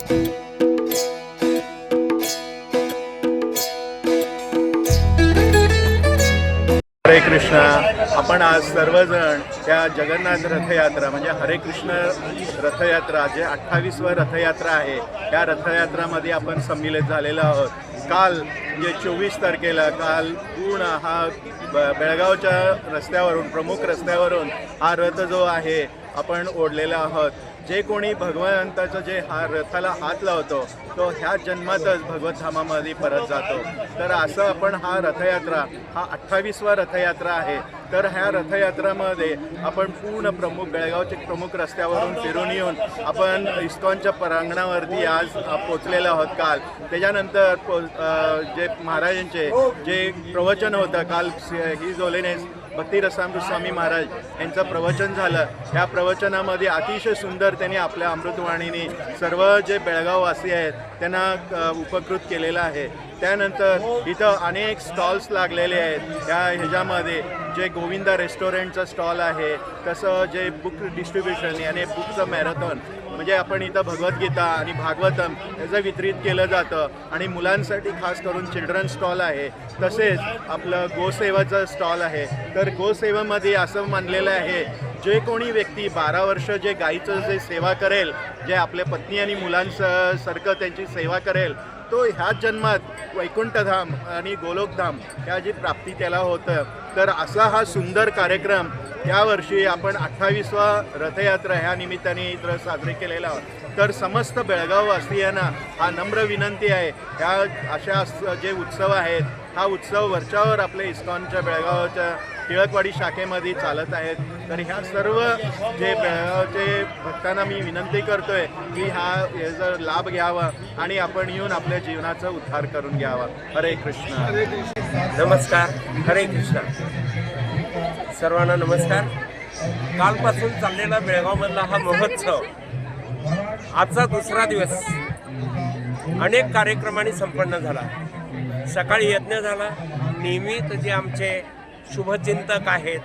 हरे कृष्ण। आपण आज सर्वजण त्या जगन्नाथ रथयात्रा म्हणजे हरे कृष्ण रथयात्रा जे 28वी रथयात्रा आहे त्या रथयात्रामध्ये आपण सम्मिलित झालेलो आहोत। काल म्हणजे 24 तारखेला काल पूर्ण हा बेळगावच्या रस्त्यावरून प्रमुख रस्त्यावरून हा रथ जो आहे आपण ओढलेला आहोत। जे कोणी भगवंताचं जे हा रथाला हात लावतो तो ह्या जन्मातच भगवत धामामध्ये परत जातो। तर असं आपण हा रथयात्रा हा 28वा रथयात्रा आहे। तर ह्या रथयात्रामध्ये आपण पूर्ण प्रमुख बेळगावचे प्रमुख रस्त्यावरून फिरून येऊन आपण इस्कॉनच्या प्रांगणावरती आज पोचलेलो आहोत। काल त्याच्यानंतर जे महाराजांचे जे प्रवचन होतं काल ही होलिनेस भक्ती रसामृत स्वामी महाराज यांचं प्रवचन झालं। या प्रवचनामध्ये अतिशय सुंदर त्यांनी आपल्या अमृतवाणीने सर्व जे बेळगाववासी आहेत त्यांना उपकृत केलेलं आहे। त्यानंतर इथं अनेक स्टॉल्स लागलेले आहेत। या ह्याच्यामध्ये जे गोविंदा रेस्टॉरंटचं स्टॉल आहे, तसं जे बुक डिस्ट्रीब्युशन याने बुकचं मॅरेथॉन म्हणजे आपण इथं भगवद्गीता आणि भागवतम याचं वितरित केलं जातं आणि मुलांसाठी खास करून चिल्ड्रन स्टॉल आहे। तसेच आपलं गोसेवाचं स्टॉल आहे। तर गोसेवेमध्ये असं मानलेलं आहे जे कोणी व्यक्ती 12 वर्ष जे गाईचं जे सेवा करेल, जे आपल्या पत्नी आणि मुलांसारखं त्यांची सेवा करेल तो ह्या जन्मात वैकुंठधाम आणि गोलोकधाम ह्याची प्राप्ती त्याला होतं। तर असा हा सुंदर कार्यक्रम यावर्षी आपण 28वा रथयात्रा ह्या निमित्ताने इथं साजरे केलेला आहोत। तर समस्त बेळगाववासियांना हा नम्र विनंती आहे, ह्या अशा जे उत्सव आहेत हा उत्सव वरच्यावर आपल्या इस्कॉनच्या बेळगावच्या टिळकवाडी शाखेमध्ये चालत आहेत। तर ह्या सर्व जे बेळगावचे भक्तांना मी विनंती करतोय की याचा लाभ घ्यावा आणि आपण येऊन आपल्या जीवनाचा उद्धार करून घ्यावा। हरे कृष्ण। नमस्कार, हरे कृष्ण। सर्वांना नमस्कार। कालपासून चाललेला बेळगावमधला हा महोत्सव आजचा दुसरा दिवस अनेक कार्यक्रमांनी संपन्न झाला। सकाळी यज्ञ झाला। नियमित जे आमचे शुभचिंतक आहेत,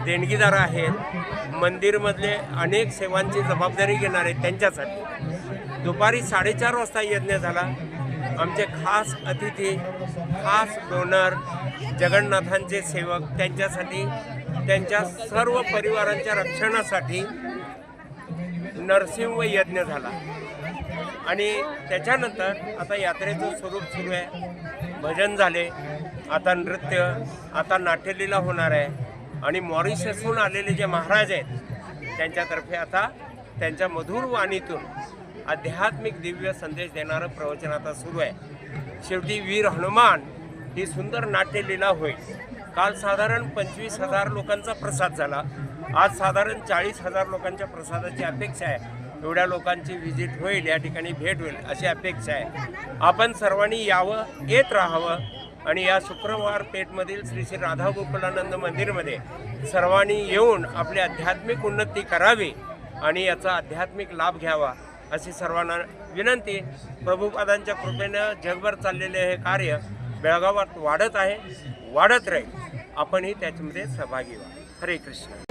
देणगीदार आहेत, मंदिरमधले अनेक सेवांची जबाबदारी घेणारे त्यांच्यासाठी दुपारी 4:30 वाजता यज्ञ झाला। आमचे खास अतिथी, खास डोनर, जगन्नाथांचे सेवक त्यांच्यासाठी त्यांच्या सर्व परिवारांच्या रक्षणासाठी नरसिंह यज्ञ झाला आणि त्याच्यानंतर आता यात्रेचं स्वरूप सुरू आहे। भजन झाले, आता नृत्य, आता नाट्यलीला होणार आहे आणि मॉरिशसहून आलेले जे महाराज आहेत त्यांच्यातर्फे आता त्यांच्या मधुर वाणीतून आध्यात्मिक दिव्य संदेश देणारं प्रवचन आता सुरू आहे। शेवटी वीर हनुमान ही सुंदर नाट्यलीला होईल। काल साधारण 25,000 लोकांचा प्रसाद झाला। आज साधारण 40,000 लोकांच्या प्रसादाची अपेक्षा आहे। एवढ्या लोकांची व्हिजिट होईल, या ठिकाणी भेट होईल अशी अपेक्षा आहे। आपण सर्वांनी यावं, येत राहावं आणि या शुक्रवार पेठमधील श्री श्री राधा गोकुलानंद मंदिरमध्ये सर्वांनी येऊन आपली आध्यात्मिक उन्नती करावी आणि याचा आध्यात्मिक लाभ घ्यावा अशी सर्वांना विनंती। प्रभुपादांच्या कृपेनं जगभर चाललेले हे कार्य बेळगावात वाढत आहे, वाढत राहील। आपणही त्याच्यामध्ये सहभागी व्हा। हरे कृष्ण।